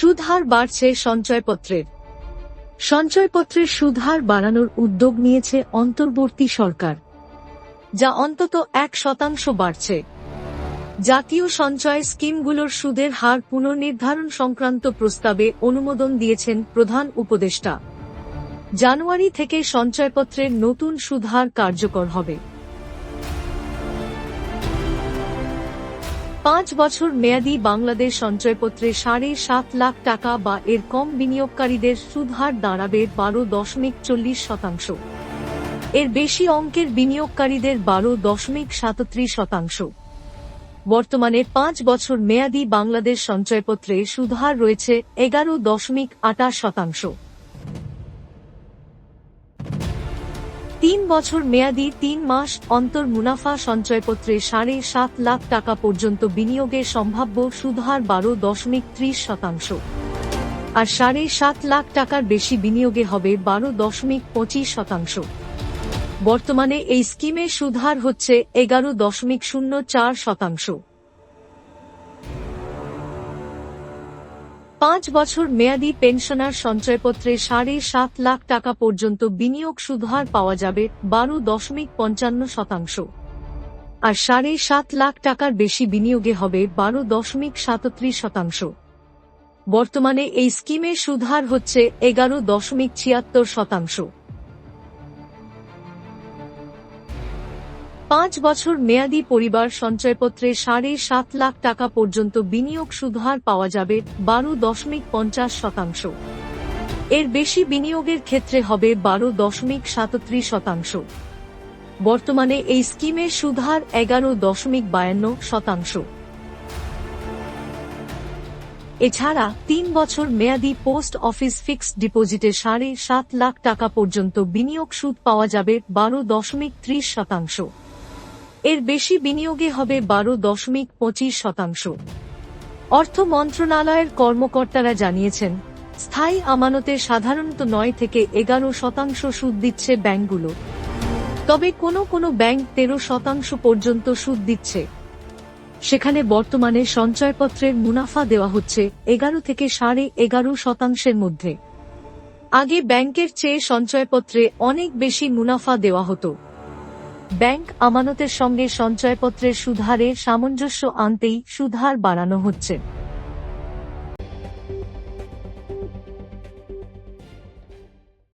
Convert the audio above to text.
সুদহার বাড়ছে সঞ্চয়পত্রের। সঞ্চয়পত্রের সুদহার বাড়ানোর উদ্যোগ নিয়েছে অন্তর্বর্তী সরকার, যা অন্তত 1% বাড়ছে। জাতীয় সঞ্চয় স্কিমগুলোর সুদের হার পুনর্নির্ধারণ সংক্রান্ত প্রস্তাবে অনুমোদন দিয়েছেন প্রধান উপদেষ্টা। জানুয়ারি থেকে সঞ্চয়পত্রের নতুন সুদহার কার্যকর হবে। 5 বছর মেয়াদী বাংলাদেশ সঞ্চয়পত্রে 7.5 লাখ টাকা বা এর কম বিনিয়োগকারীদের সুদহার দাঁড়াবে 12.40%। এর বেশি অঙ্কের বিনিয়োগকারীদের 12.37%। বর্তমানে 5 বছর মেয়াদী বাংলাদেশ সঞ্চয়পত্রে সুদহার রয়েছে 11.28%। 3 বছর মেয়াদী 3 মাস অন্তর মুনাফা সঞ্চয়পত্রে 7.5 লাখ টাকা পর্যন্ত বিনিয়োগের সম্ভাব্য সুদহার 12.30%, আর 7.5 লাখ টাকার বেশি বিনিয়োগে হবে 12.25%। বর্তমানে এই স্কিমের সুদহার হচ্ছে 11.04%। 5 বছর মেয়াদী পেনশনার সঞ্চয়পত্রে 7.5 লাখ টাকা পর্যন্ত বিনিয়োগ সুদহার পাওয়া যাবে 12.55%, আর 7.5 লাখ টাকার বেশি বিনিয়োগে হবে 12.37%। বর্তমানে এই স্কিমের সুদহার হচ্ছে 11.76%। 5 বছর মেয়াদী পরিবার সঞ্চয়পত্রে 7.5 লাখ টাকা পর্যন্ত বিনিয়োগ সুদহার পাওয়া যাবে 12.50%। এর বেশি বিনিয়োগের ক্ষেত্রে হবে 12.37%। বর্তমানে এই স্কিমের সুদহার 11.52%। এছাড়া 3 বছর মেয়াদী পোস্ট অফিস ফিক্সড ডিপোজিটে 7.5 লাখ টাকা পর্যন্ত বিনিয়োগ সুদ পাওয়া যাবে 12.30%। এর বেশি বিনিয়োগে হবে 12.25%। অর্থ মন্ত্রণালয়ের কর্মকর্তারা জানিয়েছেন, স্থায়ী আমানতে সাধারণত 9 থেকে 11% সুদ দিচ্ছে ব্যাংকগুলো, তবে কোনো ব্যাংক 13% পর্যন্ত সুদ দিচ্ছে। সেখানে বর্তমানে সঞ্চয়পত্রের মুনাফা দেওয়া হচ্ছে 11 থেকে 11.5%-এর মধ্যে। আগে ব্যাংকের চেয়ে সঞ্চয়পত্রে অনেক বেশি মুনাফা দেওয়া হতো। ব্যাংক আমানতের সঙ্গে সঞ্চয়পত্রের সুদহারে সামঞ্জস্য আনতেই সুদহার বাড়ানো হচ্ছে।